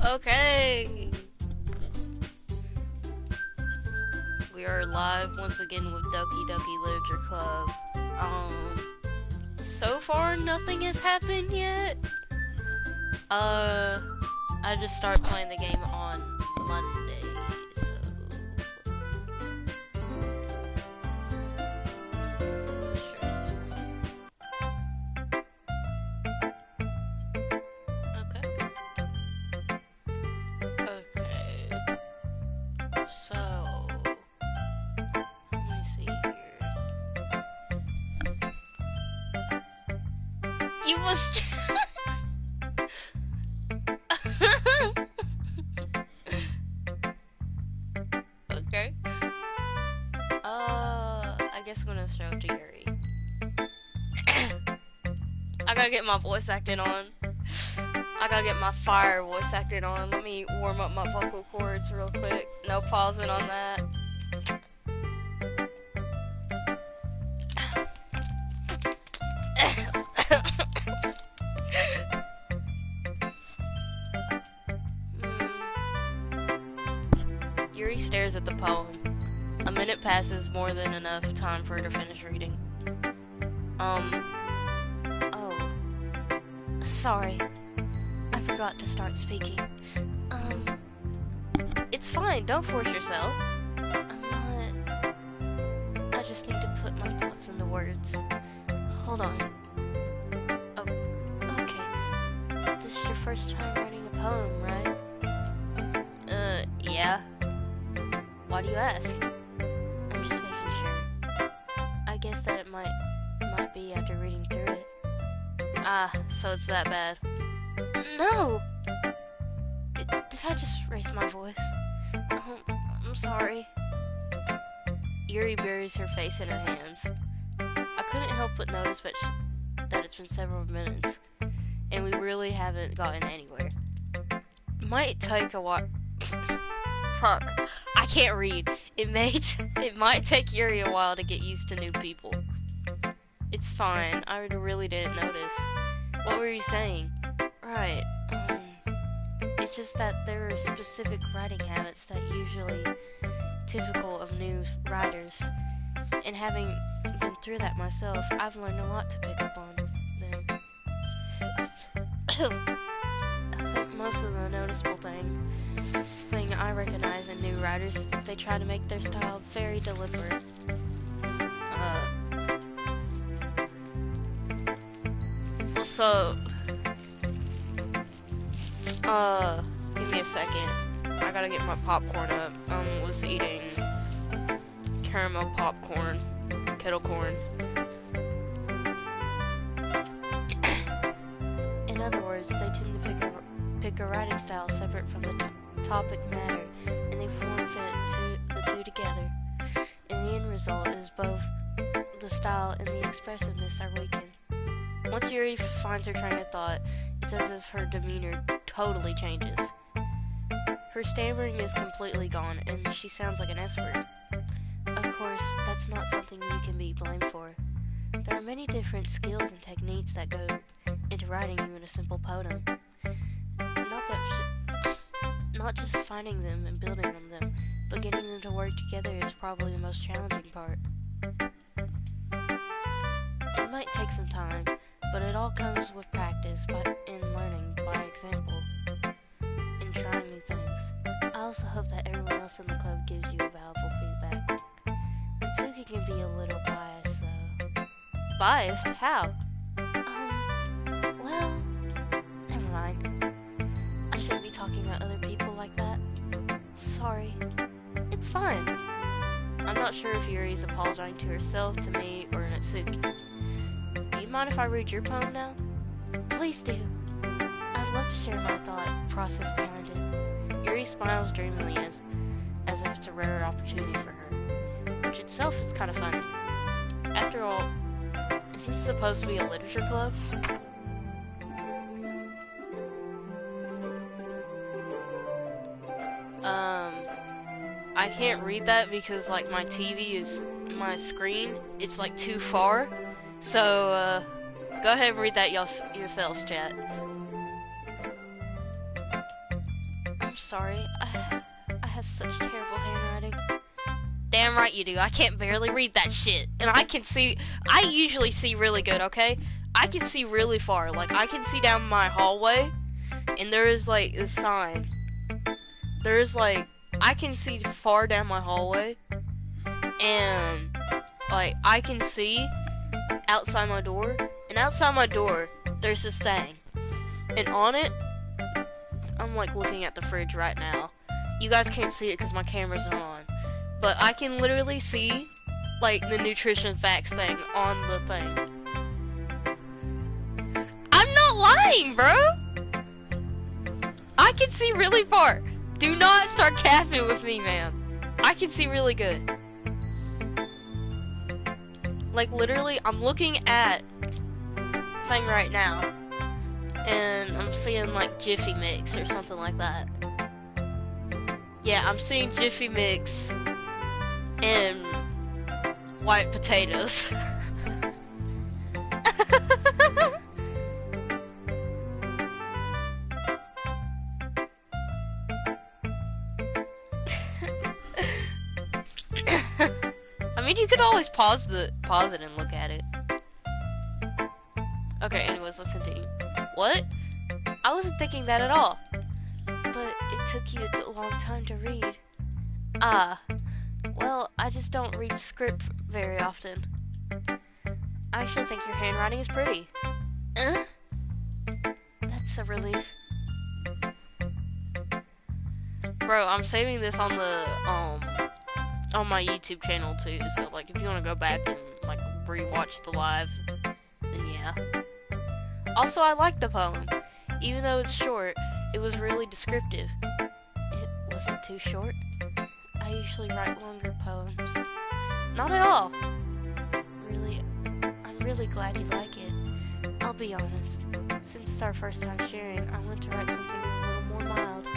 Okay. We are live once again with Doki Doki Literature Club. So far nothing has happened yet. I just started playing the game on Monday, so okay. Okay. So let me see here. You must okay. I guess I'm gonna show it to Yuri. I gotta get my voice acting on. I gotta get my fire voice acting on. Let me warm up my vocal cords real quick. No pausing on that. Yuri stares at the poem. A minute passes, more than enough time for her to finish reading. Oh. Sorry. I forgot to start speaking. It's fine, don't force yourself. I just need to put my thoughts into words. Hold on. Oh, okay. This is your first time writing a poem, right? Yeah. Why do you ask? I'm just making sure. I guess that it might be after reading through it. Ah, so it's that bad. No! Did I just raise my voice? I'm sorry. Yuri buries her face in her hands. I couldn't help but notice that it's been several minutes, and we really haven't gotten anywhere. Might take a while. Fuck. I can't read. It might take Yuri a while to get used to new people. It's fine. I really didn't notice. What were you saying? Right. It's just that there are specific writing habits that usually typical of new writers. And having been through that myself, I've learned a lot to pick up on them. I think most of the noticeable thing I recognize in new writers is that they try to make their style very deliberate. So, give me a second. I gotta get my popcorn up. Was eating caramel popcorn, kettle corn. In other words, they tend to pick a writing style separate from the topic matter, and they form-fit the two together. And the end result is both the style and the expressiveness are weakened. Once Yuri finds her train of thought, it's as if her demeanor totally changes. Her stammering is completely gone, and she sounds like an S-word. Of course, that's not something you can be blamed for. There are many different skills and techniques that go into writing you in a simple poem. Not just finding them and building on them, but getting them to work together is probably the most challenging part. It might take some time, but it all comes with practice and learning by example and trying new things. I also hope that everyone else in the club gives you valuable feedback. Mitsuki can be a little biased, though. Biased? How? Well, never mind. I shouldn't be talking about other people like that. Sorry. It's fine. I'm not sure if Yuri's apologizing to herself, to me, or Natsuki. Do you mind if I read your poem now? Please do. I'd love to share my thought process behind it. Yuri smiles dreamily as if it's a rare opportunity for her, which itself is kind of funny. After all, is this supposed to be a literature club? I can't read that because, like, my TV is, my screen, it's, like, too far. So, go ahead and read that yourselves, chat. sorry. I have such terrible handwriting. Damn right you do. I can't barely read that shit. And I usually see really good, okay? I can see really far. Like, I can see down my hallway, and there is, like, a sign. There's, like, I can see far down my hallway, and, like, I can see outside my door, and outside my door, there's this thing. And on it, I'm, like, looking at the fridge right now. You guys can't see it because my camera's not on. But I can literally see, like, the nutrition facts thing on the thing. I'm not lying, bro! I can see really far. Do not start capping with me, man. I can see really good. Like, literally, I'm looking at thing right now. And I'm seeing, like, Jiffy Mix or something like that. Yeah, I'm seeing Jiffy Mix and white potatoes. I mean, you could always pause it and look at it. Okay, anyways, let's continue. What? I wasn't thinking that at all. But it took you a long time to read. Ah. Well, I just don't read script very often. I actually think your handwriting is pretty. That's a relief. Bro, I'm saving this on the, on my YouTube channel too, so, like, if you want to go back and, like, rewatch the live, then yeah. Also, I like the poem. Even though it's short, it was really descriptive. It wasn't too short. I usually write longer poems. Not at all. Really, I'm really glad you like it. I'll be honest. Since it's our first time sharing, I want to write something a little more mild.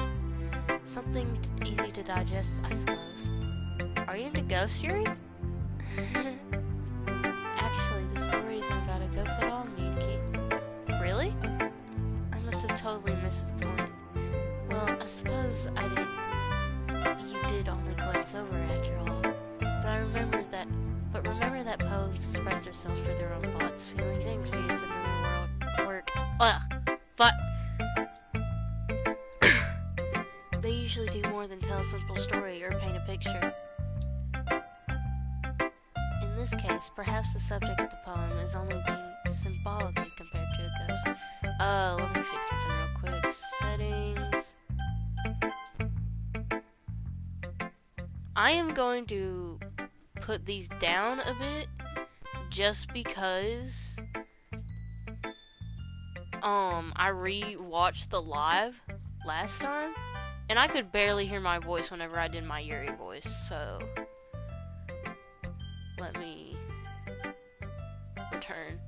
Something easy to digest, I suppose. Are you into ghost stories? Actually, the story isn't about a ghost at all, Miyuki. Really? I must have totally missed the point. Well, I suppose I didn't. You did only glance over after all. But remember that poems express themselves through their own thoughts, feelings, and experiences in their work. But they usually do more than tell a simple story or paint a picture. In this case, perhaps the subject of the poem is only being symbolically compared to a ghost. Let me fix something real quick. Settings. I am going to put these down a bit just because I re-watched the live last time and I could barely hear my voice whenever I did my Yuri voice, so let me return.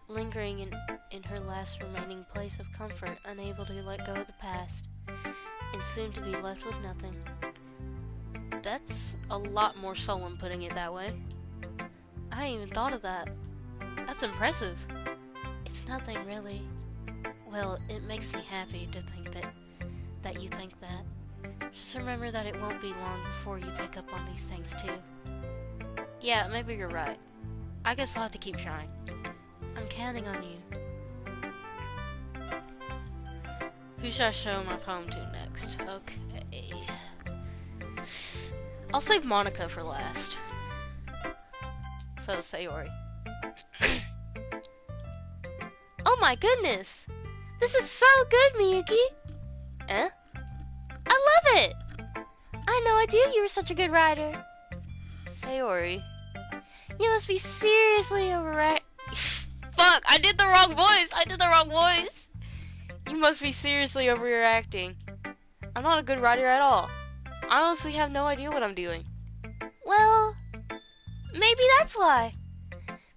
Lingering in her last remaining place of comfort, unable to let go of the past, and soon to be left with nothing. That's a lot more solemn putting it that way. I hadn't even thought of that. That's impressive. It's nothing really. Well, it makes me happy to think that you think that. Just remember that it won't be long before you pick up on these things too. Yeah, maybe you're right. I guess I'll have to keep trying. I'm counting on you. Who should I show my poem to next? Okay. I'll save Monica for last. So, Sayori. Oh my goodness! This is so good, Miyuki! Eh? I love it! I had no idea you were such a good writer. Sayori. You must be seriously overreacting. Fuck! I did the wrong voice! You must be seriously overreacting. I'm not a good writer at all. I honestly have no idea what I'm doing. Well, maybe that's why.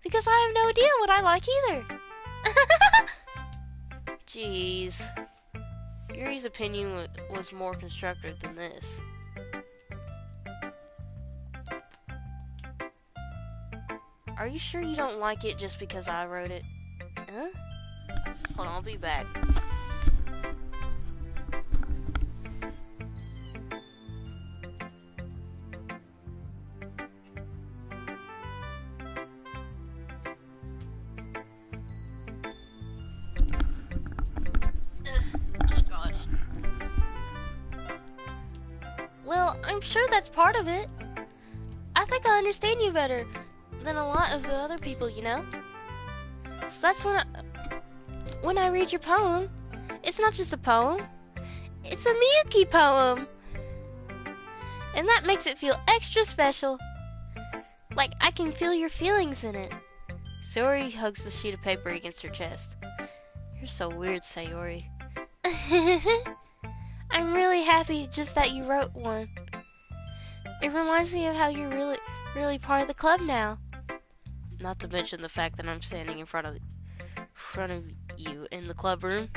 Because I have no idea what I like either. Jeez. Yuri's opinion was more constructive than this. Are you sure you don't like it just because I wrote it? Huh? Hold on, I'll be back. Well, I'm sure that's part of it. I think I understand you better than a lot of the other people, you know? So that's when I read your poem, it's not just a poem, it's a Miyuki poem. And that makes it feel extra special. Like I can feel your feelings in it. Sayori hugs the sheet of paper against her chest. You're so weird, Sayori. I'm really happy just that you wrote one. It reminds me of how you're really part of the club now. Not to mention the fact that I'm standing in front of you in the club room.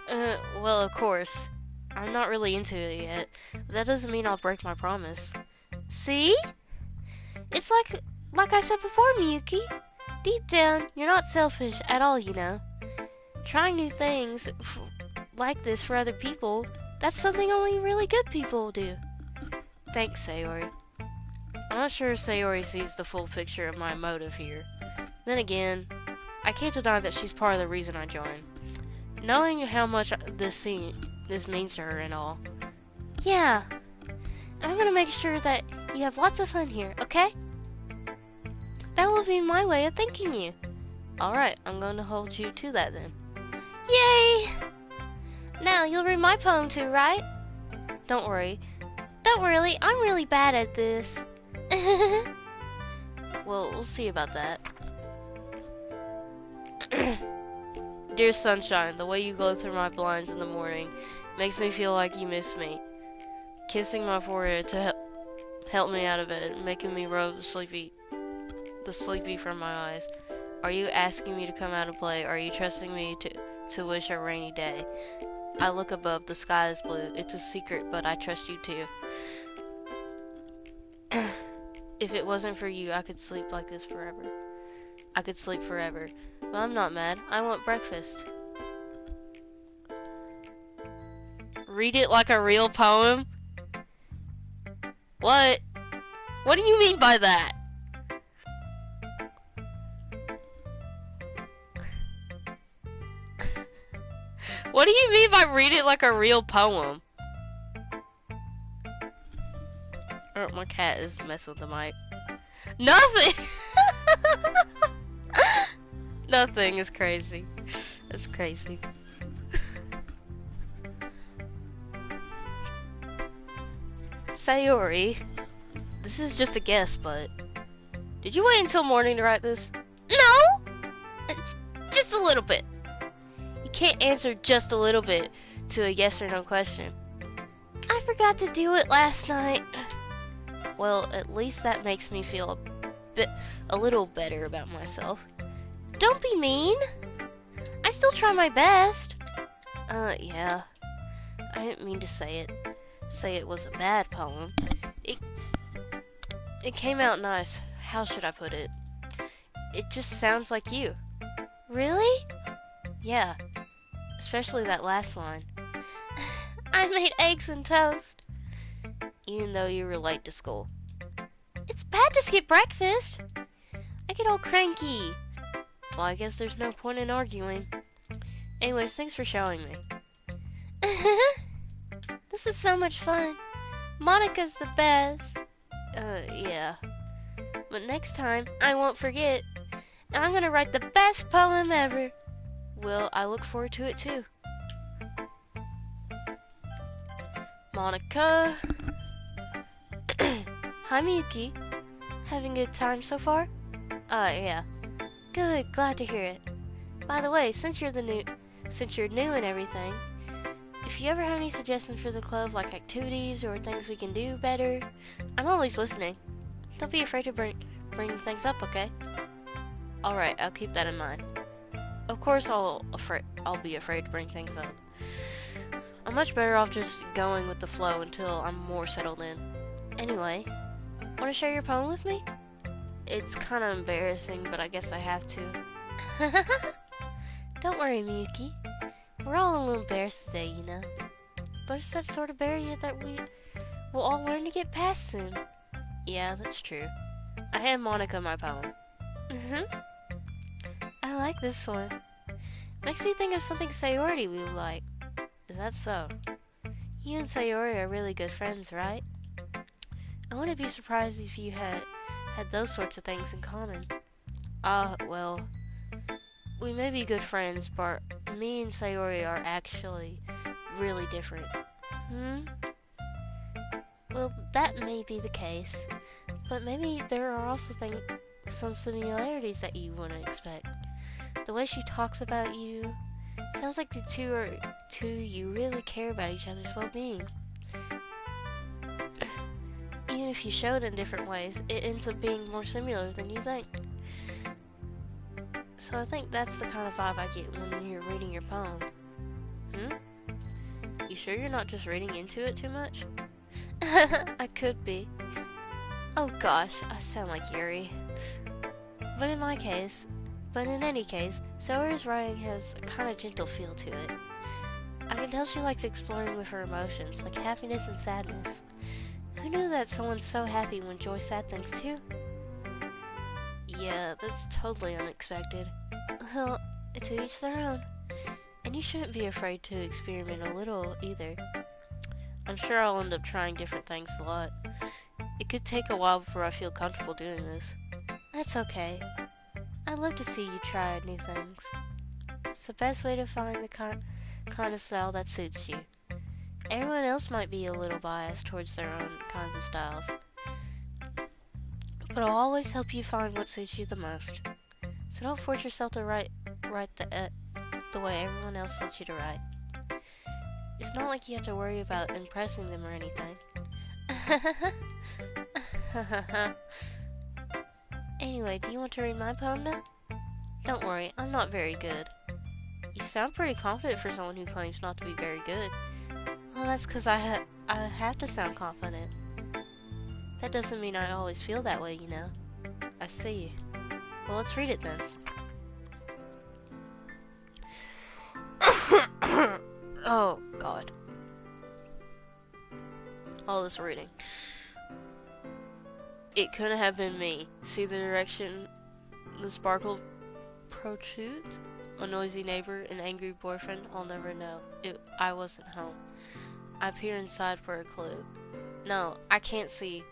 Well, of course. I'm not really into it yet. But that doesn't mean I'll break my promise. See? It's like I said before, Miyuki. Deep down, you're not selfish at all, you know. Trying new things like this for other people, that's something only really good people do. Thanks, Sayori. I'm not sure if Sayori sees the full picture of my motive here. Then again, I can't deny that she's part of the reason I joined. Knowing how much this means to her and all. Yeah. I'm gonna make sure that you have lots of fun here, okay? That will be my way of thanking you. Alright, I'm going to hold you to that then. Yay! Now, you'll read my poem too, right? Don't worry. Don't worry, I'm really bad at this. Well, we'll see about that. Dear sunshine, the way you glow through my blinds in the morning makes me feel like you miss me. Kissing my forehead to help me out of bed, making me rub the sleepy from my eyes. Are you asking me to come out and play? Are you trusting me to wish a rainy day? I look above, the sky is blue. It's a secret, but I trust you too. If it wasn't for you, I could sleep like this forever. I could sleep forever. But I'm not mad. I want breakfast. Read it like a real poem? What? What do you mean by that? What do you mean by read it like a real poem? Oh, my cat is messing with the mic. Nothing! Nothing is crazy. It's crazy. Sayori, this is just a guess, but did you wait until morning to write this? No! Just a little bit. You can't answer just a little bit to a yes or no question. I forgot to do it last night. Well, at least that makes me feel a little better about myself. Don't be mean. I still try my best. Yeah. I didn't mean to say it was a bad poem. It came out nice. How should I put it? It just sounds like you. Really? Yeah. Especially that last line. I made eggs and toast. Even though you were late to school. It's bad to skip breakfast. I get all cranky. Well, I guess there's no point in arguing. Anyways, thanks for showing me. This is so much fun. Monica's the best. Yeah. But next time, I won't forget. And I'm gonna write the best poem ever. Well, I look forward to it too. Monica. Hi, Miyuki. Having a good time so far? Yeah. Good, glad to hear it. By the way, since you're new and everything, if you ever have any suggestions for the club, like activities or things we can do better, I'm always listening. Don't be afraid to bring things up, okay? Alright, I'll keep that in mind. Of course I'll be afraid to bring things up. I'm much better off just going with the flow until I'm more settled in. Anyway, want to share your poem with me? It's kind of embarrassing, but I guess I have to. Don't worry, Miyuki. We're all a little embarrassed today, you know. But it's that sort of barrier that we'll all learn to get past soon. Yeah, that's true. I hand Monica my poem. I like this one. Makes me think of something Sayori we would like. Is that so? You and Sayori are really good friends, right? I wouldn't be surprised if you had those sorts of things in common. Well, we may be good friends, but me and Sayori are actually really different. Hmm? Well, that may be the case, but maybe there are also some similarities that you wouldn't expect. The way she talks about you sounds like the two you really care about each other's well-being. Even if you show it in different ways, it ends up being more similar than you think. So I think that's the kind of vibe I get when you're reading your poem. Hmm? You sure you're not just reading into it too much? I could be. Oh gosh, I sound like Yuri. But in any case, Sayori's writing has a kind of gentle feel to it. I can tell she likes exploring with her emotions, like happiness and sadness. Who knew that someone's so happy when joy sad things too? Yeah, that's totally unexpected. Well, to each their own. And you shouldn't be afraid to experiment a little either. I'm sure I'll end up trying different things a lot. It could take a while before I feel comfortable doing this. That's okay. I'd love to see you try new things. It's the best way to find the kind of style that suits you. Everyone else might be a little biased towards their own kinds of styles, but I'll always help you find what suits you the most. So don't force yourself to write the way everyone else wants you to write. It's not like you have to worry about impressing them or anything. Anyway, do you want to read my poem now? Don't worry, I'm not very good. You sound pretty confident for someone who claims not to be very good. Well, that's because I have to sound confident. That doesn't mean I always feel that way, you know. I see. Well, let's read it then. Oh, God. All this reading. It couldn't have been me. See the direction the sparkle protrudes? A noisy neighbor, an angry boyfriend, I'll never know. I wasn't home. I peer inside for a clue. No, I can't see.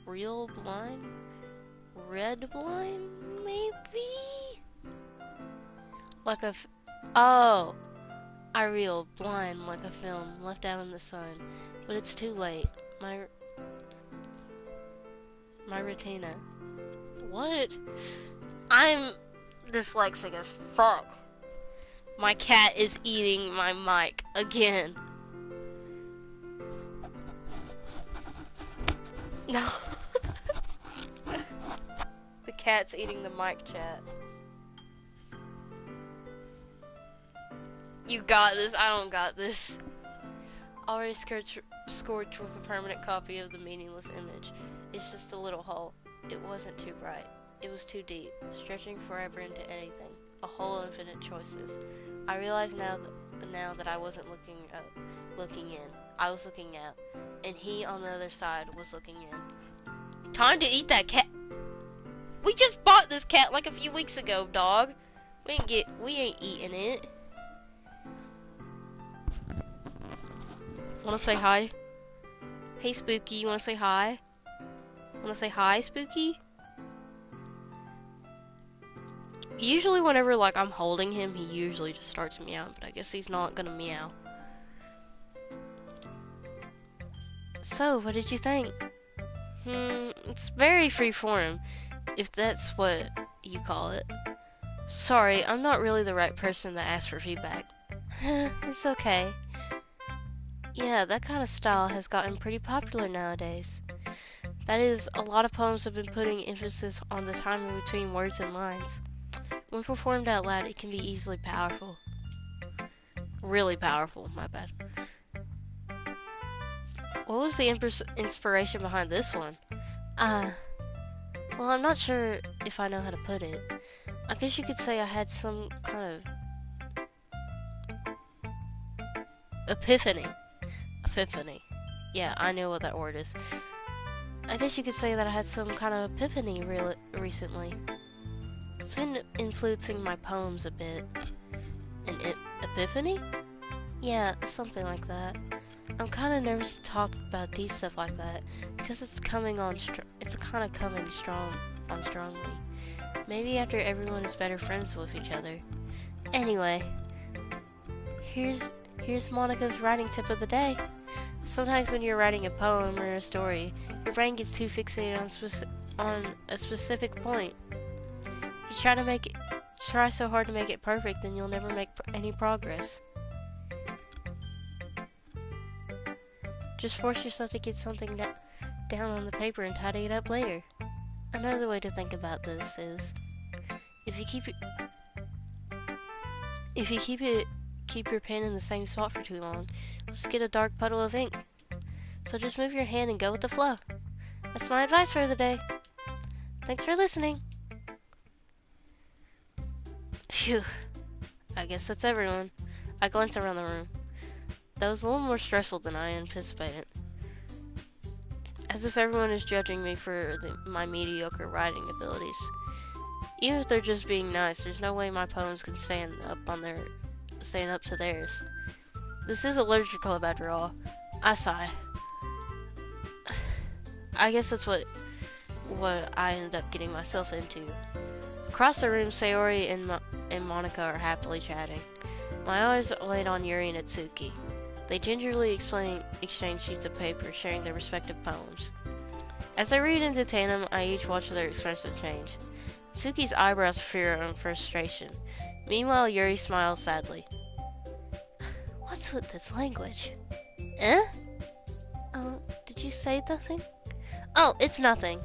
Real blind? Red blind, maybe? Oh! I reel blind like a film left out in the sun. But it's too late. My retina. What? I'm dyslexic as fuck. My cat is eating my mic again. No. The cat's eating the mic, chat. You got this. I don't got this. Already scorched with a permanent copy of the meaningless image. It's just a little hole. It wasn't too bright. It was too deep, stretching forever into anything. A whole infinite choices. I realize now that I wasn't looking in. I was looking out, and he on the other side was looking in. Time to eat that cat. We just bought this cat like a few weeks ago, dog. We ain't eating it. Wanna say hi? Hey, Spooky, you wanna say hi? Wanna say hi, Spooky? Usually whenever, like, I'm holding him, he usually just starts meowing, but I guess he's not gonna meow. So, what did you think? It's very freeform, if that's what you call it. Sorry, I'm not really the right person to ask for feedback. It's okay. Yeah, that kind of style has gotten pretty popular nowadays. That is, a lot of poems have been putting emphasis on the time in between words and lines. When performed out loud, it can be easily powerful. Really powerful, my bad. What was the inspiration behind this one? Well, I'm not sure if I know how to put it. I guess you could say I had some kind of epiphany. Yeah, I know what that word is. I guess you could say that I had some kind of epiphany recently. It's been influencing my poems a bit. An epiphany? Yeah, something like that. I'm kind of nervous to talk about deep stuff like that because it's coming on. It's kind of coming strongly. Maybe after everyone is better friends with each other. Anyway, here's Monica's writing tip of the day. Sometimes when you're writing a poem or a story, your brain gets too fixated on a specific point. You try so hard to make it perfect, and you'll never make any progress. Just force yourself to get something down on the paper and tidy it up later. Another way to think about this is, if you keep your pen in the same spot for too long, you'll just get a dark puddle of ink. So just move your hand and go with the flow. That's my advice for the day. Thanks for listening. Phew. I guess that's everyone. I glanced around the room. That was a little more stressful than I anticipated. As if everyone is judging me for my mediocre writing abilities. Even if they're just being nice, there's no way my poems can stand up to theirs. This is a literature club after all. I sigh. I guess that's what I ended up getting myself into. Across the room, Sayori and Monica are happily chatting. My eyes laid on Yuri and Atsuki. They gingerly exchange sheets of paper, sharing their respective poems. As they read into tandem, I each watch their expression change. Atsuki's eyebrows furrow in frustration. Meanwhile, Yuri smiles sadly. What's with this language? Eh? Oh, did you say nothing? Oh, it's nothing.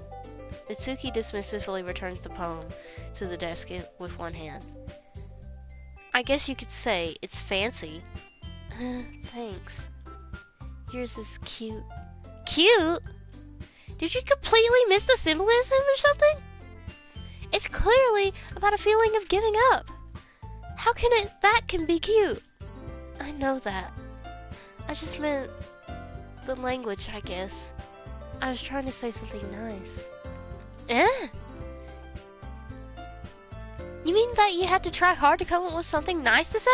Atsuki dismissively returns the poem to the desk with one hand. I guess you could say it's fancy. Thanks. Yours is cute. Cute? Did you completely miss the symbolism or something? It's clearly about a feeling of giving up. How can that can be cute? I know that. I just meant the language, I guess. I was trying to say something nice. Eh? You mean that you had to try hard to come up with something nice to say?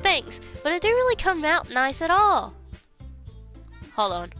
Thanks, but it didn't really come out nice at all. Hold on.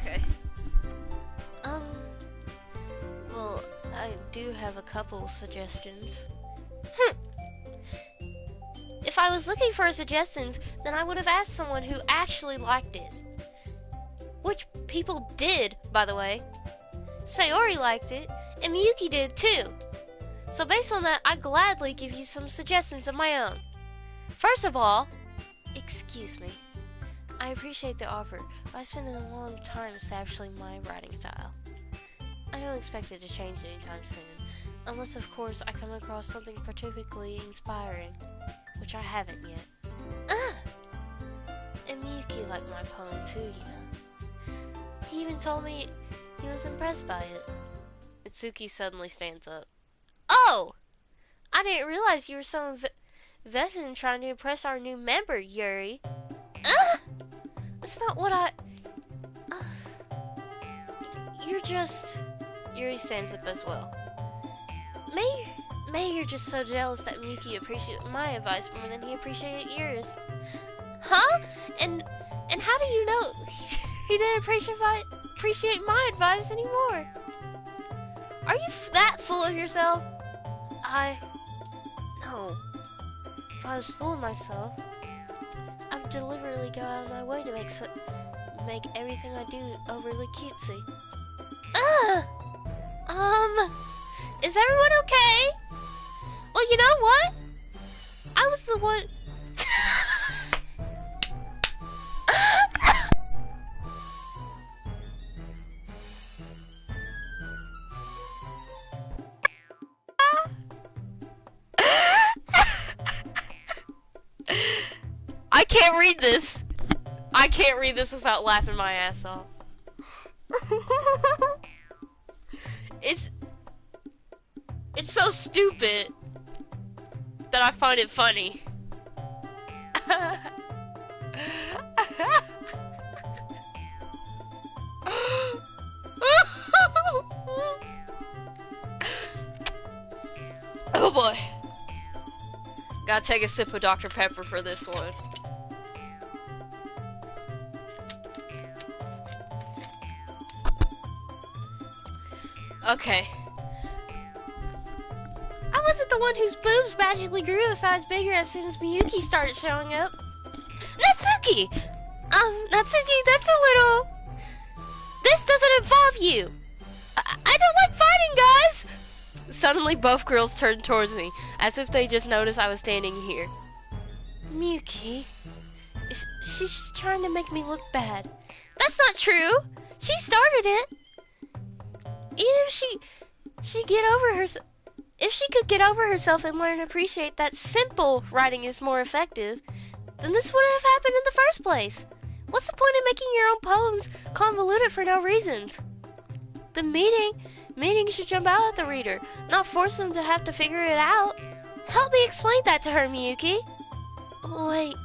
Okay. Well, I do have a couple suggestions. If I was looking for suggestions, then I would have asked someone who actually liked it. Which people did, by the way. Sayori liked it, and Miyuki did too. So based on that, I gladly give you some suggestions of my own. First of all, excuse me. I appreciate the offer, but I spent a long time establishing my writing style. I don't expect it to change anytime soon, unless of course I come across something particularly inspiring, which I haven't yet. And Miyuki liked my poem too, you know. He even told me he was impressed by it. Itsuki suddenly stands up. Oh! I didn't realize you were so invested in trying to impress our new member, Yuri. That's not what I... You're just... Yuri stands up as well. May you're just so jealous that Miyuki appreciated my advice more than he appreciated yours. Huh? And how do you know he didn't appreciate my advice anymore? Are you that full of yourself? No. If I was full of myself, I would deliberately go out of my way to make everything I do overly cutesy. Is everyone okay? Well, you know what? I was the one... can't read this. I can't read this without laughing my ass off. It's so stupid that I find it funny. Oh boy. Gotta take a sip of Dr. Pepper for this one. Okay. I wasn't the one whose boobs magically grew a size bigger as soon as Miyuki started showing up. Natsuki! Natsuki, that's a little... This doesn't involve you! I don't like fighting, guys! Suddenly, both girls turned towards me, as if they just noticed I was standing here. Miyuki... She's just trying to make me look bad. That's not true! She started it! Even if she get over herself... If she could get over herself and learn to appreciate that simple writing is more effective, then this wouldn't have happened in the first place. What's the point of making your own poems convoluted for no reasons? The meaning should jump out at the reader, not force them to have to figure it out. Help me explain that to her, Miyuki. Wait,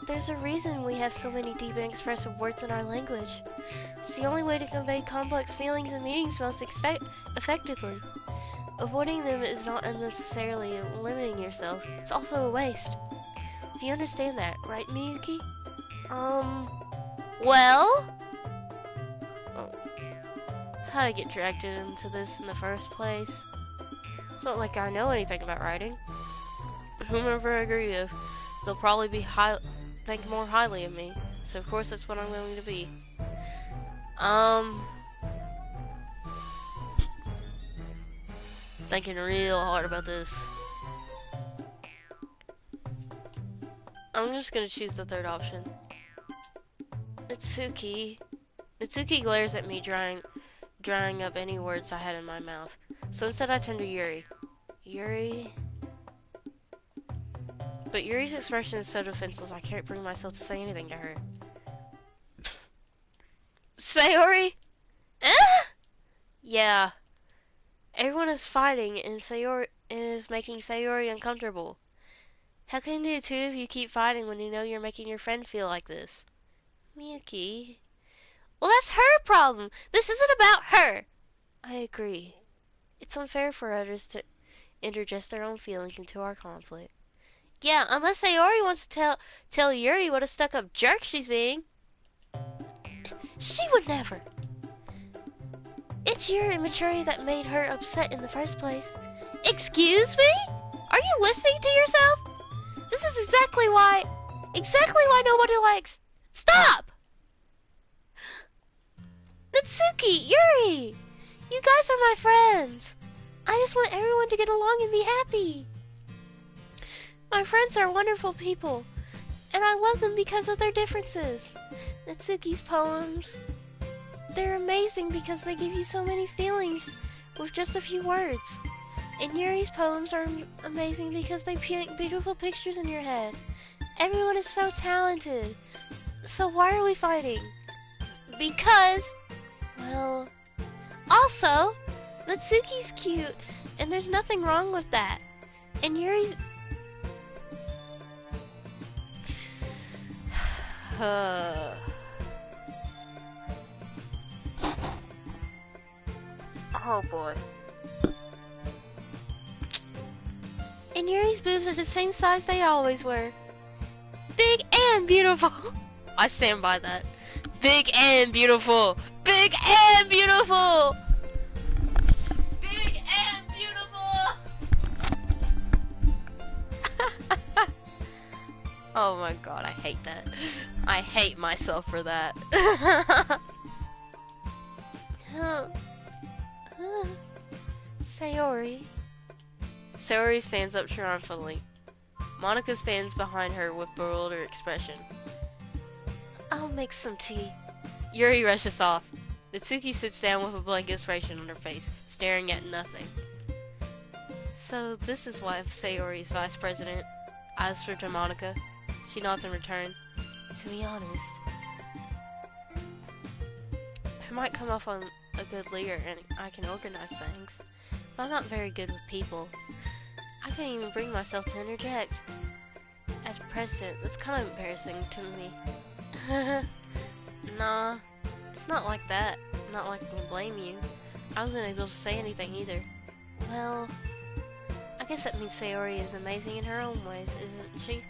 there's a reason we have so many deep and expressive words in our language. It's the only way to convey complex feelings and meanings most effectively. Avoiding them is not unnecessarily limiting yourself. It's also a waste. If you understand that, right, Miyuki? Well? How'd I get dragged into this in the first place? It's not like I know anything about writing. Whomever I agree with, they'll probably think more highly of me. So of course that's what I'm going to be. Thinking real hard about this. I'm just gonna choose the third option. Natsuki. Natsuki glares at me, drying up any words I had in my mouth. So instead I turn to Yuri. Yuri? But Yuri's expression is so defenseless I can't bring myself to say anything to her. Sayori? Eh? Yeah. Everyone is fighting and is making Sayori uncomfortable. How can the two of you keep fighting when you know you're making your friend feel like this? Miyuki. Well, that's her problem. This isn't about her. I agree. It's unfair for others to interject their own feelings into our conflict. Yeah, unless Sayori wants to tell Yuri what a stuck-up jerk she's being. She would never. It's your immaturity that made her upset in the first place. Excuse me? Are you listening to yourself? This is exactly why nobody likes... Stop! Natsuki, Yuri! You guys are my friends. I just want everyone to get along and be happy. My friends are wonderful people, and I love them because of their differences. Natsuki's poems, they're amazing because they give you so many feelings with just a few words. And Yuri's poems are amazing because they paint beautiful pictures in your head. Everyone is so talented. So why are we fighting? Because, well, also, Natsuki's cute, and there's nothing wrong with that. And Yuri's... Oh boy. And Yuri's boobs are the same size they always were. Big and beautiful. I stand by that. Big and beautiful. Big and beautiful. Big and beautiful. Oh my god, I hate that. I hate myself for that. Sayori. Sayori stands up triumphantly. Monica stands behind her with bewildered expression. I'll make some tea. Yuri rushes off. Natsuki sits down with a blank expression on her face, staring at nothing. So this is why Sayori's vice president. I whispered to Monica. She nods in return. To be honest, I might come off on a good leader and I can organize things, but I'm not very good with people. I couldn't even bring myself to interject. As president, that's kind of embarrassing to me. Nah, it's not like that. Not like I can blame you. I wasn't able to say anything either. Well, I guess that means Sayori is amazing in her own ways, isn't she?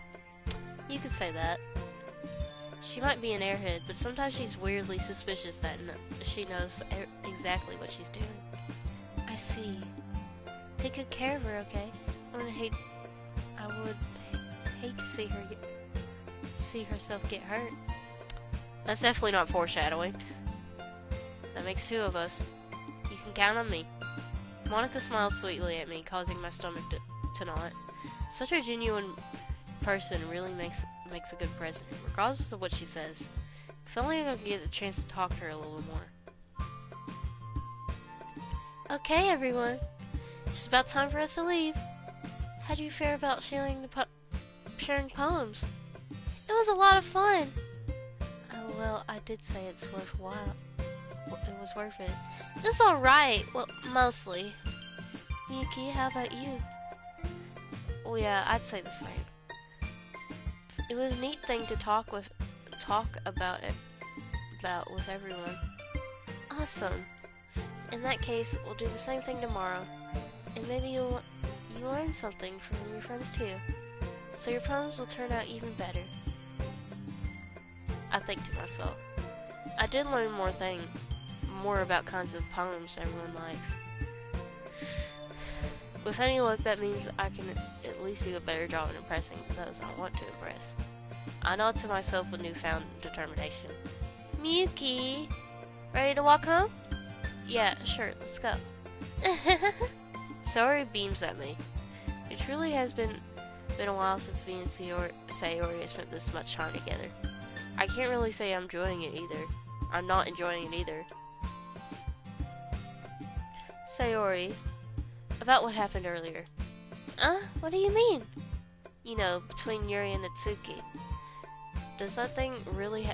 You could say that. She might be an airhead, but sometimes she's weirdly suspicious that she knows exactly what she's doing. I see. Take good care of her, okay? I would hate to see herself get hurt. That's definitely not foreshadowing. That makes two of us. You can count on me. Monica smiles sweetly at me, causing my stomach to knot. Such a genuine person really makes a good president, regardless of what she says. If only I could get the chance to talk to her a little more. Okay, everyone. It's about time for us to leave. How do you fare about sharing poems? It was a lot of fun. Well, I did say it's worthwhile. It was worth it. It's alright. Well, mostly. Miyuki, how about you? Well, yeah, I'd say the same. It was a neat thing to talk about with everyone. Awesome. In that case, we'll do the same thing tomorrow. And maybe you learn something from your friends too. So your poems will turn out even better. I think to myself. I did learn more about kinds of poems everyone likes. With any luck, that means I can at least do a better job in impressing those I want to impress. I nod to myself with newfound determination. Miyuki, ready to walk home? Yeah, sure, let's go. Sayori beams at me. It truly has been a while since me and Sayori have spent this much time together. I can't really say I'm enjoying it either. I'm not enjoying it either. Sayori, about what happened earlier. What do you mean? You know, between Yuri and Natsuki. Does that thing really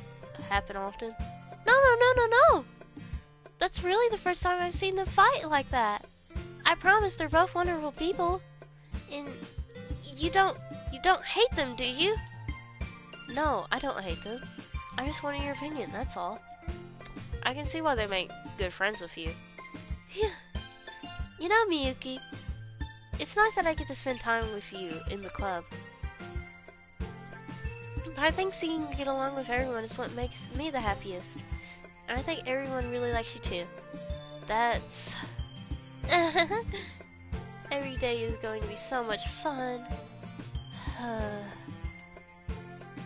happen often? No. That's really the first time I've seen them fight like that. I promise they're both wonderful people. And you don't hate them, do you? No, I don't hate them. I just wanted your opinion, that's all. I can see why they make good friends with you. Phew. You know, Miyuki, it's nice that I get to spend time with you in the club. But I think seeing you get along with everyone is what makes me the happiest. And I think everyone really likes you too. That's... Every day is going to be so much fun.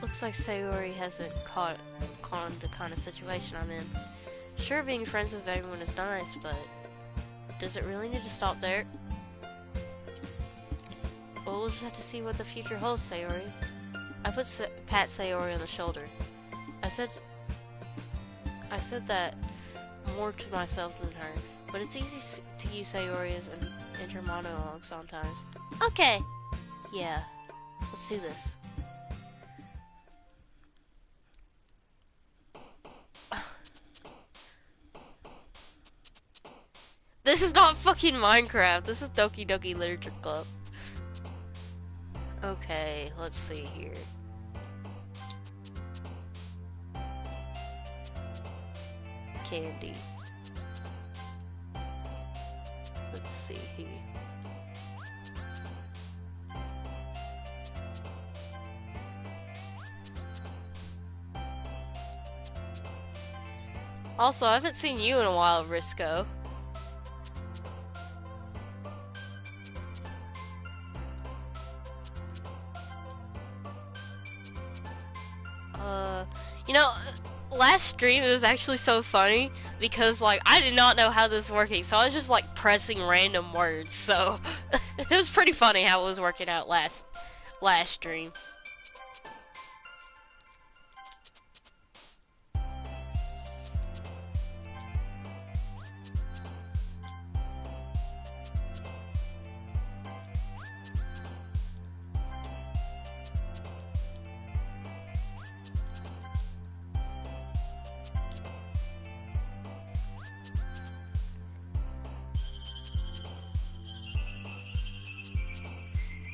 Looks like Sayori hasn't caught on the kind of situation I'm in. Sure, being friends with everyone is nice, but does it really need to stop there? Well, we'll just have to see what the future holds, Sayori. I pat Sayori on the shoulder. I said that more to myself than her, but it's easy to use Sayori as an inner monologue sometimes. Okay. Yeah. Let's do this. This is not fucking Minecraft. This is Doki Doki Literature Club. Okay, let's see here. Candy. Let's see here. Also, I haven't seen you in a while, Risco. You know, last stream it was actually so funny because like I did not know how this was working, so I was just like pressing random words. So it was pretty funny how it was working out last stream.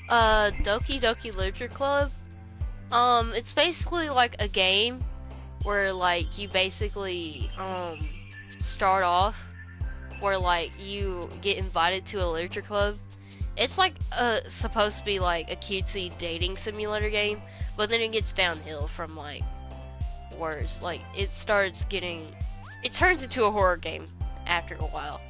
Doki Doki Literature Club. It's basically like a game where like you basically start off where like you get invited to a literature club. It's like supposed to be like a cutesy dating simulator game, but then it gets downhill from like worse. Like it turns into a horror game after a while.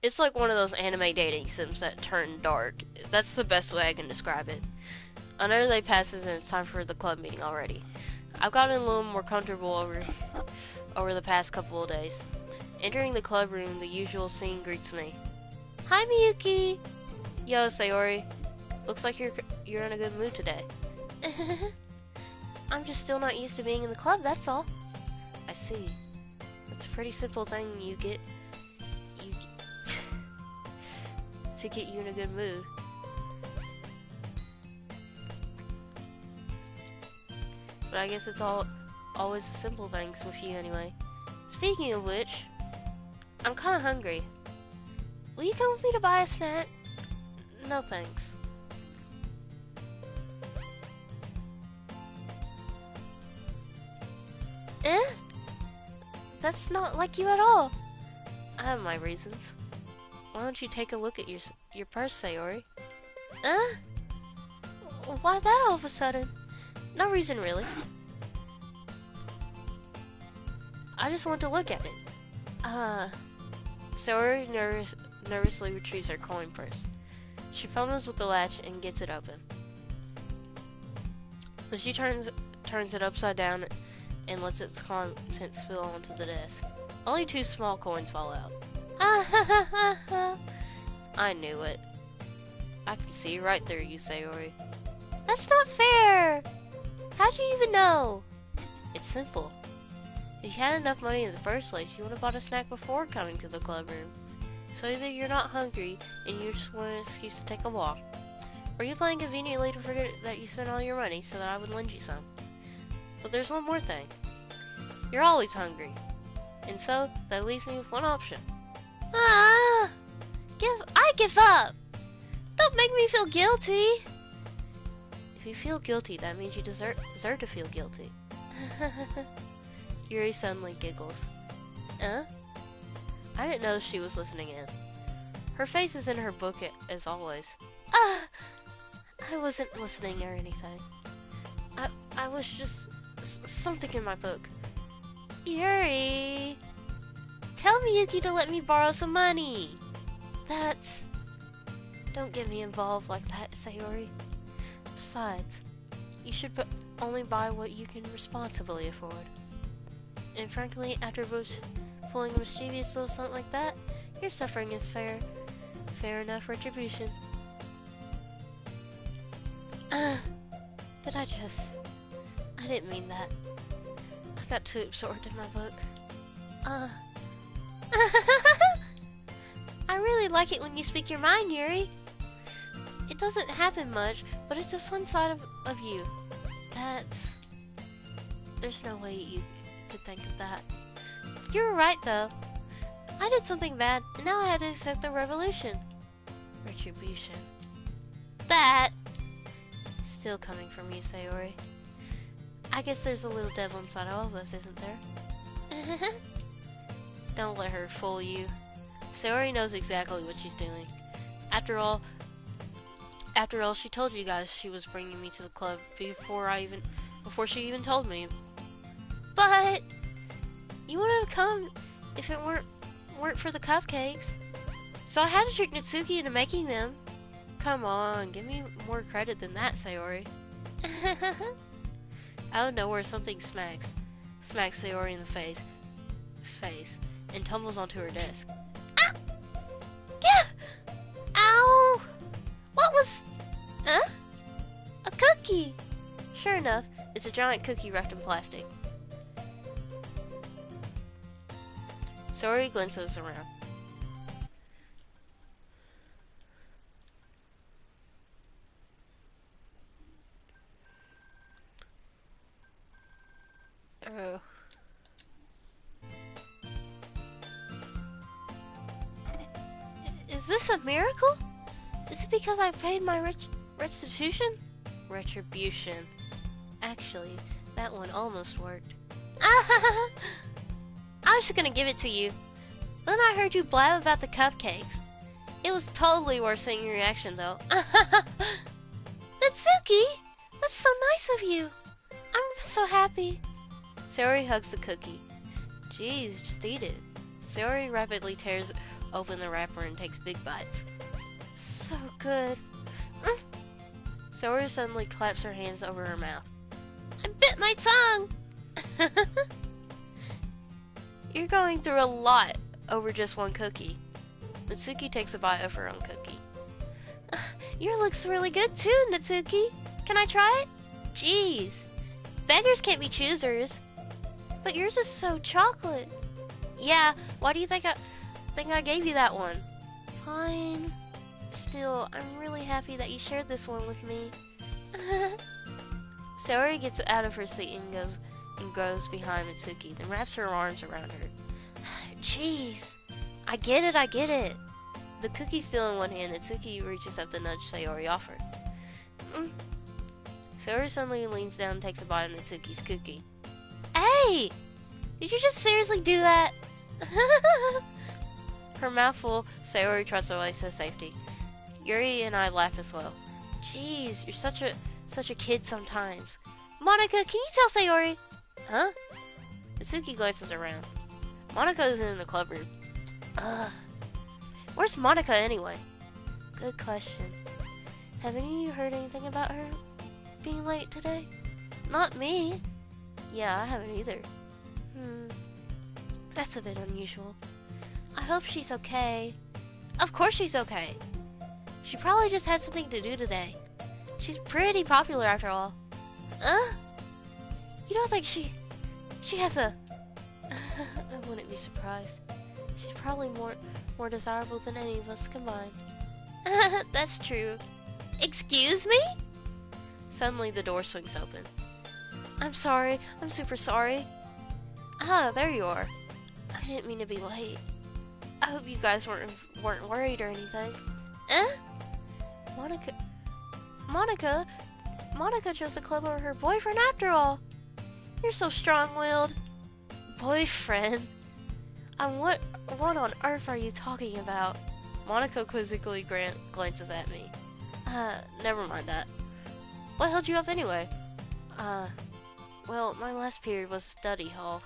It's like one of those anime dating sims that turn dark. That's the best way I can describe it. Another day passes and it's time for the club meeting already. I've gotten a little more comfortable over the past couple of days. Entering the club room, the usual scene greets me. Hi, Miyuki! Yo, Sayori. Looks like you're in a good mood today. I'm just still not used to being in the club, that's all. I see. It's a pretty simple thing to get you in a good mood. But I guess it's always the simple things with you anyway. Speaking of which, I'm kinda hungry. Will you come with me to buy a snack? No thanks. Eh? That's not like you at all. I have my reasons. Why don't you take a look at your purse, Sayori? Huh? Why that all of a sudden? No reason really. I just want to look at it. Sayori nervously retrieves her coin purse. She fumbles with the latch and gets it open. So she turns it upside down and lets its contents spill onto the desk. Only 2 small coins fall out. I knew it. I can see right through you, Sayori. That's not fair! How'd you even know? It's simple. If you had enough money in the first place, you would have bought a snack before coming to the club room. So either you're not hungry and you just want an excuse to take a walk, or you plan conveniently to forget that you spent all your money so that I would lend you some. But there's one more thing. You're always hungry. And so, that leaves me with one option. I give up! Don't make me feel guilty! If you feel guilty, that means you deserve to feel guilty. Yuri suddenly giggles. I didn't know she was listening in. Her face is in her book as always. I wasn't listening or anything. I was just something in my book. Yuri! Tell Miyuki to let me borrow some money! Don't get me involved like that, Sayori. Besides, you should only buy what you can responsibly afford. And frankly, after pulling a mischievous little something like that, your suffering is fair enough retribution. Did I didn't mean that. I got too absorbed in my book. I really like it when you speak your mind, Yuri. It doesn't happen much, but it's a fun side of you. There's no way you could think of that. You're right, though. I did something bad, and now I had to accept the revolution. Retribution. That still coming from you, Sayori. I guess there's a little devil inside all of us, isn't there? Don't let her fool you. Sayori knows exactly what she's doing. After all, she told you guys she was bringing me to the club before she even told me. But you wouldn't have come if it weren't for the cupcakes. So I had to trick Natsuki into making them. Come on, give me more credit than that, Sayori. Out of nowhere, something smacks Sayori in the face, and tumbles onto her desk. Ah! Yeah! Ow! What was... A cookie! Sure enough, it's a giant cookie wrapped in plastic. Sayori glances around. Oh. Is this a miracle? Is it because I paid my restitution? Retribution. Actually, that one almost worked. I was just gonna give it to you. Then I heard you blab about the cupcakes. It was totally worth seeing your reaction, though. Natsuki! That's so nice of you. I'm so happy. Sayori hugs the cookie. Jeez, just eat it. Sayori rapidly tears open the wrapper and takes big bites. So good. Sayori suddenly claps her hands over her mouth. I bit my tongue! You're going through a lot over just one cookie. Natsuki takes a bite of her own cookie. Yours looks really good too, Natsuki. Can I try it? Jeez. Beggars can't be choosers. But yours is so chocolate. Yeah, why do you think I gave you that one? Fine. Still, I'm really happy that you shared this one with me. Sayori gets out of her seat and goes behind Mitsuki, then wraps her arms around her. Jeez. I get it. The cookie's still in one hand, Mitsuki reaches up to nudge Sayori off her. Sayori suddenly leans down and takes a bite of Mitsuki's cookie. Hey! Did you just seriously do that? Her mouth full, Sayori trots away to safety. Yuri and I laugh as well. Jeez, you're such a kid sometimes. Monika, can you tell Sayori? Huh? Mitsuki glances around. Monika is in the club room. Where's Monika anyway? Good question. Have any of you heard anything about her being late today? Not me. Yeah, I haven't either. That's a bit unusual. I hope she's okay. Of course she's okay. She probably just had something to do today. She's pretty popular after all. You don't think she has a... I wouldn't be surprised. She's probably more desirable than any of us combined. That's true. Excuse me? Suddenly the door swings open. I'm sorry. I'm super sorry. Ah, there you are. I didn't mean to be late. I hope you guys weren't worried or anything. Monika chose the club over her boyfriend after all. You're so strong-willed. Boyfriend? What on earth are you talking about? Monika quizzically glances at me. Never mind that. What held you up anyway? Well, my last period was study hall.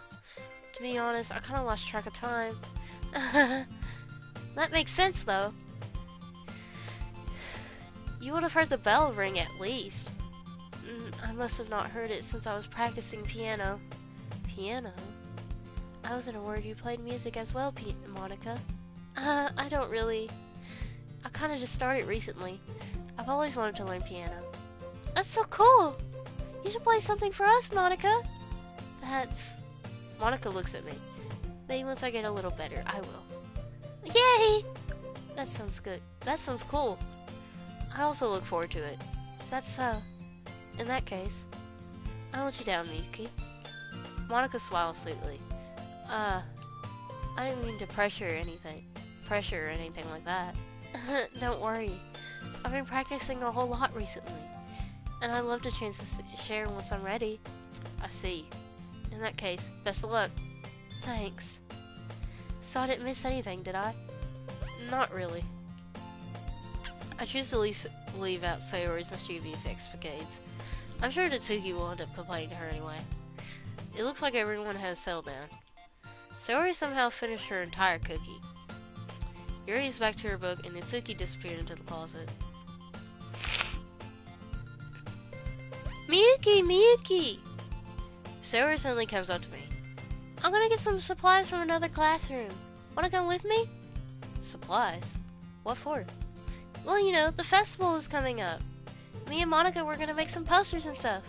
To be honest, I kinda lost track of time. That makes sense, though. You would have heard the bell ring at least. I must have not heard it since I was practicing piano. Piano? I wasn't aware you played music as well, Monika. I don't really. I kinda just started recently. I've always wanted to learn piano. That's so cool! You should play something for us, Monika. Monika looks at me. Maybe once I get a little better, I will. Yay! That sounds good. That sounds cool. I'd also look forward to it. That's so. In that case, I'll let you down, Miyuki. Monika smiles sweetly. I didn't mean to pressure or anything like that. Don't worry. I've been practicing a whole lot recently, and I'd love to chance to share once I'm ready. I see. In that case, best of luck. Thanks. So I didn't miss anything, did I? Not really. I choose to leave out Sayori's mischievous escapades. I'm sure Natsuki will end up complaining to her anyway. It looks like everyone has settled down. Sayori somehow finished her entire cookie. Yuri is back to her book and Natsuki disappeared into the closet. Miyuki! Sayori suddenly comes up to me. I'm gonna get some supplies from another classroom. Wanna come with me? Supplies? What for? Well, you know, the festival is coming up. Me and Monika were gonna make some posters and stuff.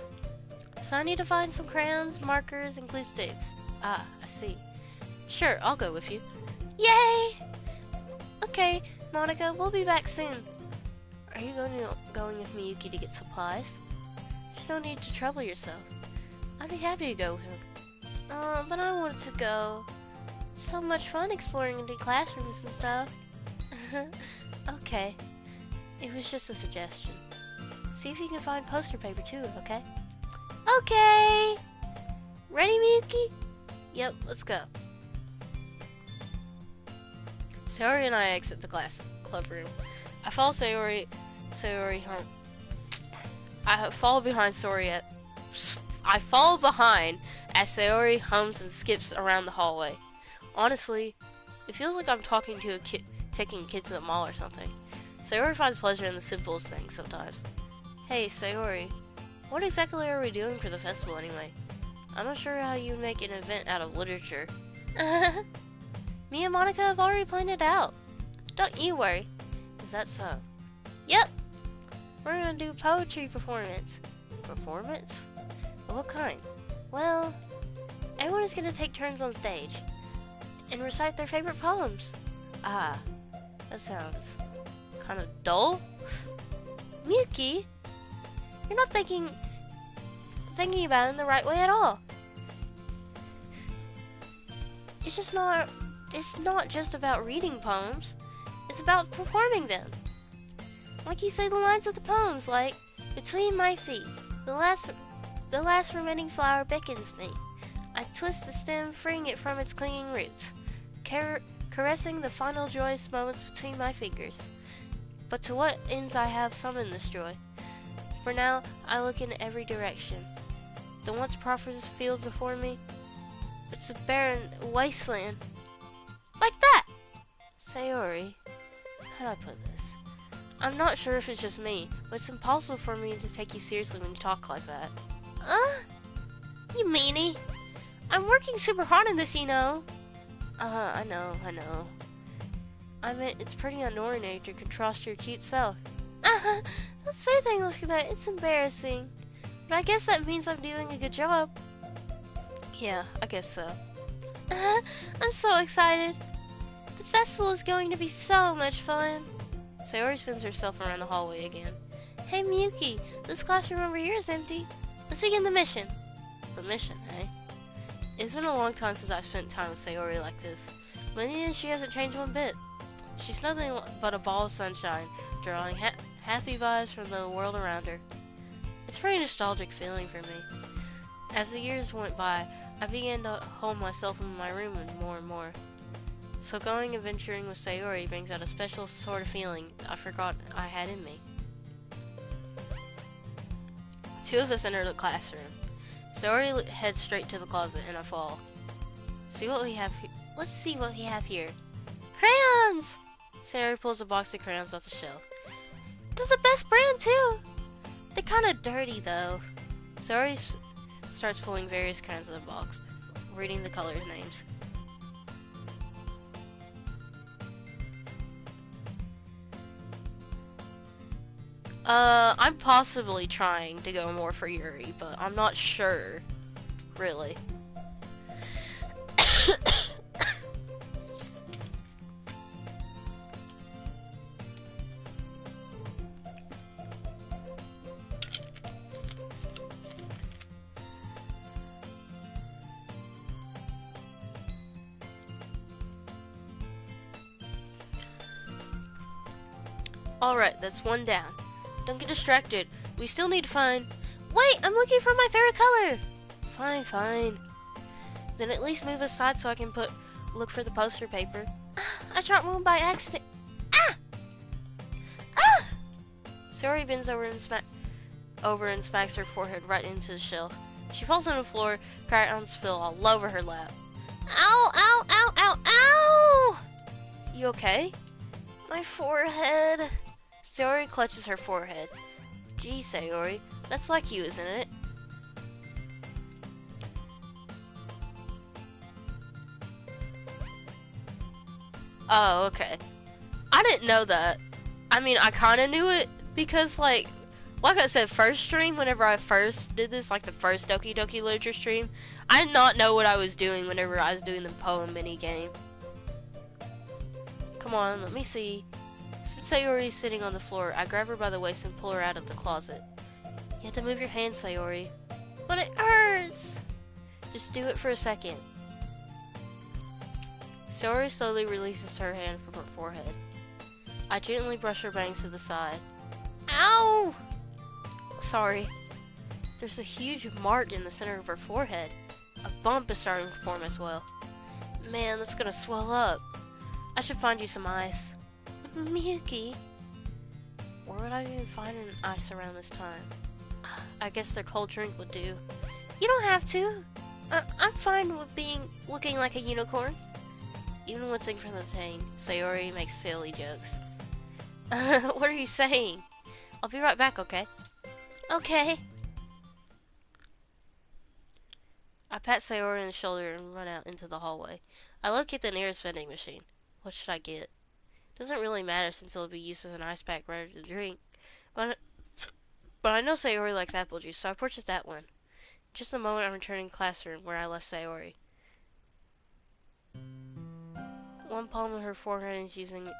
So I need to find some crayons, markers, and glue sticks. Ah, I see. Sure, I'll go with you. Yay! Okay, Monika, we'll be back soon. Are you going with Miyuki to get supplies? There's no need to trouble yourself. I'd be happy to go with him. But I want to go. It's so much fun exploring into classrooms and stuff. Okay. It was just a suggestion. See if you can find poster paper too, okay? Okay! Ready, Miyuki? Yep, let's go. Sayori and I exit the class club room. I follow Sayori home. I fall behind as Sayori hums and skips around the hallway. Honestly, it feels like I'm taking kids to the mall or something. Sayori finds pleasure in the simplest things sometimes. Hey, Sayori, what exactly are we doing for the festival anyway? I'm not sure how you make an event out of literature. Me and Monica have already planned it out. Don't you worry. Is that so? Yep. We're gonna do poetry performance. Performance? What kind? Well, everyone is gonna take turns on stage and recite their favorite poems. Ah, that sounds kind of dull. Miyuki, you're not thinking about it in the right way at all. It's not just about reading poems. It's about performing them. Like you say the lines of the poems, like, between my feet, the last remaining flower beckons me. I twist the stem, freeing it from its clinging roots, caressing the final joyous moments between my fingers. But to what ends I have summoned this joy? For now, I look in every direction. The once prosperous field before me, it's a barren wasteland. Like that! Sayori, how do I put this? I'm not sure if it's just me, but it's impossible for me to take you seriously when you talk like that. You meanie! I'm working super hard on this, you know. I know. I mean, it's pretty annoying to contrast your cute self. Don't say things like that, it's embarrassing. But I guess that means I'm doing a good job. Yeah, I guess so. I'm so excited. The festival is going to be so much fun. Sayori spins herself around the hallway again. Hey Miyuki, this classroom over here is empty. Let's begin the mission. The mission, eh? It's been a long time since I've spent time with Sayori like this. But yet she hasn't changed one bit. She's nothing but a ball of sunshine, drawing happy vibes from the world around her. It's a pretty nostalgic feeling for me. As the years went by, I began to hold myself in my room more and more. So going adventuring with Sayori brings out a special sort of feeling I forgot I had in me. Two of us enter the classroom. Sayori heads straight to the closet and I fall. See what we have here. Let's see what we have here. Crayons! Sayori pulls a box of crayons off the shelf. They're the best brand too! They're kinda dirty though. Sayori starts pulling various crayons out of the box, reading the colors names. I'm possibly trying to go more for Yuri, but I'm not sure, really. Alright, that's one down. Don't get distracted. We still need to find... Wait, I'm looking for my favorite color! Fine. Then at least move aside so I can look for the poster paper. I dropped one by accident. Sayori bends over and smacks her forehead right into the shelf. She falls on the floor, crayons spill all over her lap. Ow! You okay? My forehead. Sayori clutches her forehead. Gee, Sayori, that's like you, isn't it? Oh, okay. I didn't know that. I mean, I kind of knew it because, like I said, first stream, whenever I first did this, like the first Doki Doki Literature stream, I did not know what I was doing whenever I was doing the poem mini game. Come on, let me see. Since Sayori's sitting on the floor, I grab her by the waist and pull her out of the closet. You have to move your hand, Sayori. But it hurts! Just do it for a second. Sayori slowly releases her hand from her forehead. I gently brush her bangs to the side. Ow! Sorry. There's a huge mark in the center of her forehead. A bump is starting to form as well. Man, that's gonna swell up. I should find you some ice. Miyuki. Where would I even find an ice around this time? I guess their cold drink would do. You don't have to. I'm fine with looking like a unicorn. Even wincing from the pain, Sayori makes silly jokes. What are you saying? I'll be right back, okay? Okay. I pat Sayori on the shoulder and run out into the hallway. I locate the nearest vending machine. What should I get? Doesn't really matter since it'll be used as an ice pack ready to drink. But I know Sayori likes apple juice, so I purchased that one. Just a moment, I'm returning to the classroom where I left Sayori. One palm of her forehead is using the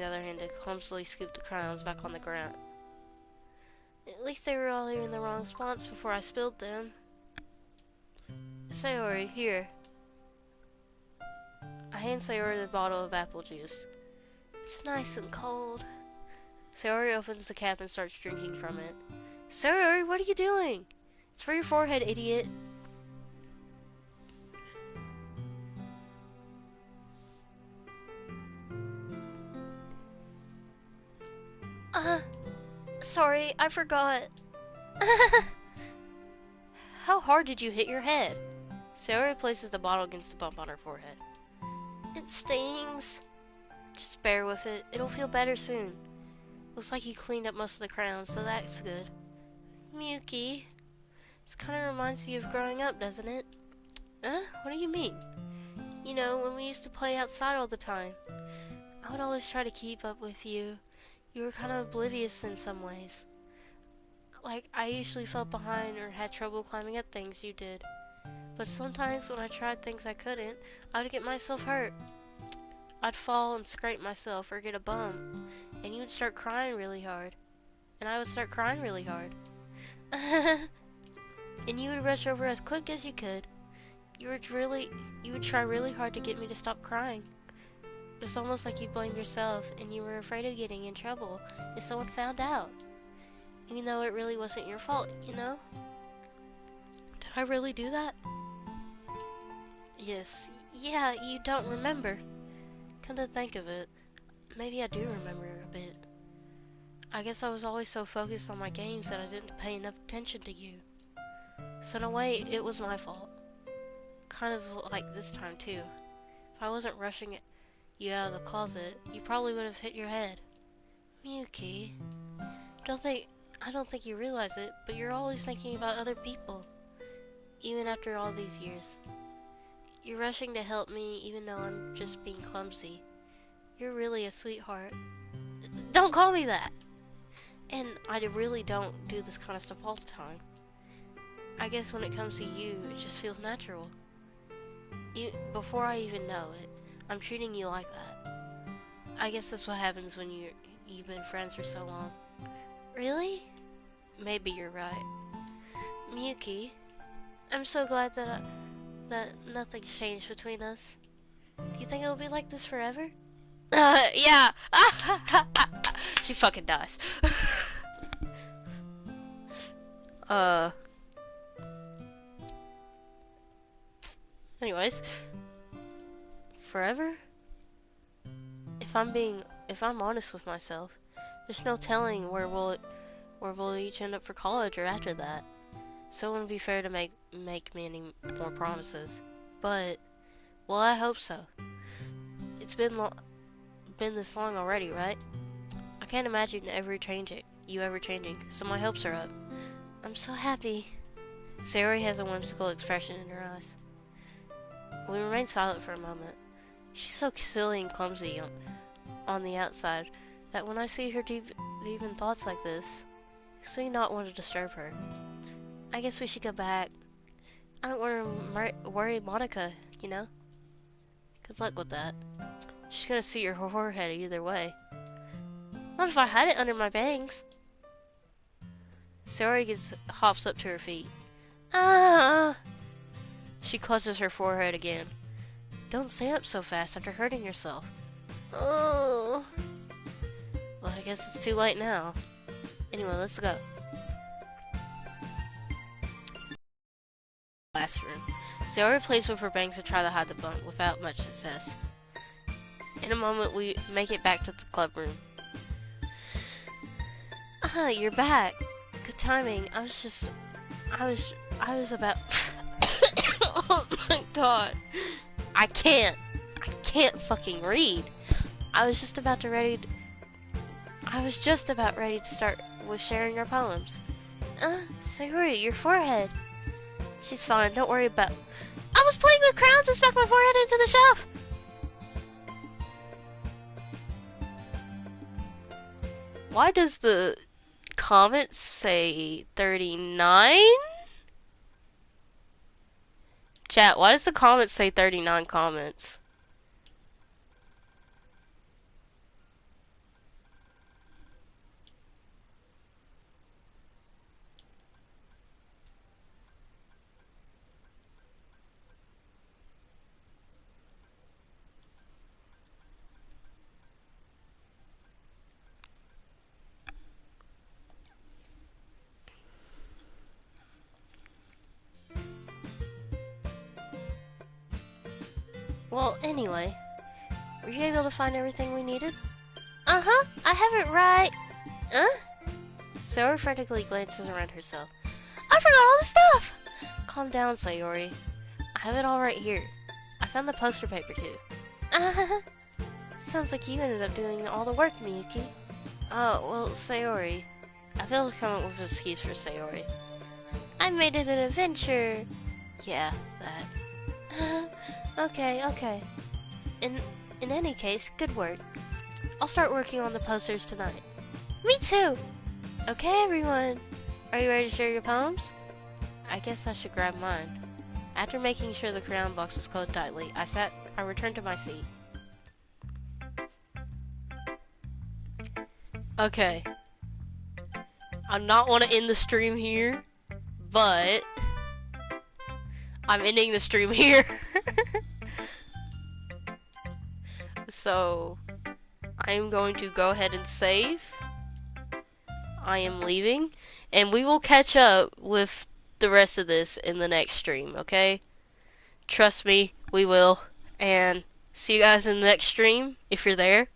other hand to clumsily scoop the crayons back on the ground. At least they were all here in the wrong spots before I spilled them. Sayori, here. I hand Sayori the bottle of apple juice. It's nice and cold. Sayori opens the cap and starts drinking from it. Sayori, what are you doing? It's for your forehead, idiot. Sorry, I forgot. How hard did you hit your head? Sayori places the bottle against the bump on her forehead. It stings. Just bear with it. It'll feel better soon. Looks like you cleaned up most of the crayons, so that's good. Miyuki. This kind of reminds you of growing up, doesn't it? What do you mean? You know, when we used to play outside all the time. I would always try to keep up with you. You were kind of oblivious in some ways. Like, I usually felt behind or had trouble climbing up things you did. But sometimes when I tried things I couldn't, I would get myself hurt. I'd fall and scrape myself or get a bump, and you would start crying really hard. And I would start crying really hard. And you would rush over as quick as you could. You would try really hard to get me to stop crying. It was almost like you blamed yourself and you were afraid of getting in trouble if someone found out. Even though it really wasn't your fault, you know? Did I really do that? Yes. Yeah, you don't remember. Come to think of it, maybe I do remember a bit. I guess I was always so focused on my games that I didn't pay enough attention to you. So in a way, it was my fault. Kind of like this time too. If I wasn't rushing you out of the closet, you probably would have hit your head. Miyuki, I don't think you realize it, but you're always thinking about other people. Even after all these years. You're rushing to help me even though I'm just being clumsy. You're really a sweetheart. Don't call me that! And I really don't do this kind of stuff all the time. I guess when it comes to you, it just feels natural. Before I even know it, I'm treating you like that. I guess that's what happens when you've been friends for so long. Really? Maybe you're right. Miyuki, I'm so glad that nothing's changed between us. Do you think it'll be like this forever? Yeah. She fucking dies. Anyways, forever? If I'm honest with myself, there's no telling where we'll each end up for college or after that. So it wouldn't be fair to make me any more promises. But, well, I hope so. It's been this long already, right? I can't imagine you ever changing, so my hopes are up. I'm so happy. Sayori has a whimsical expression in her eyes. We remain silent for a moment. She's so silly and clumsy on the outside that when I see her deep in thoughts like this, I seem not want to disturb her. I guess we should go back. I don't want to worry Monica, you know? Good luck with that. She's gonna see your forehead either way. Not if I had it under my bangs. Sayori hops up to her feet. Ah! She clutches her forehead again. Don't stand up so fast after hurting yourself. Oh. Well, I guess it's too late now. Anyway, let's go. Classroom. Zora plays with her bangs to try to hide the bunk without much success. In a moment, we make it back to the club room. You're back. Good timing. I was about. Oh my god. I can't fucking read. I was just about ready to start with sharing our poems. Sayuri, your forehead. She's fine, don't worry about. I was playing with crowns and smacked my forehead into the shelf. Why does the comment say 39? Chat, why does the comment say 39 comments? Well, anyway, were you able to find everything we needed? Uh-huh, I have it right. Sayori frantically glances around herself. I forgot all the stuff! Calm down, Sayori. I have it all right here. I found the poster paper, too. Sounds like you ended up doing all the work, Miyuki. Oh, well, Sayori. I failed to come up with an excuse for Sayori. I made it an adventure. Yeah, that. Okay. In any case, good work. I'll start working on the posters tonight. Me too! Okay, everyone. Are you ready to share your poems? I guess I should grab mine. After making sure the crayon box was closed tightly, I returned to my seat. Okay. I'm not want to end the stream here, but I'm ending the stream here. So, I am going to go ahead and save. I am leaving, and we will catch up with the rest of this in the next stream, okay? Trust me, we will. And see you guys in the next stream, if you're there.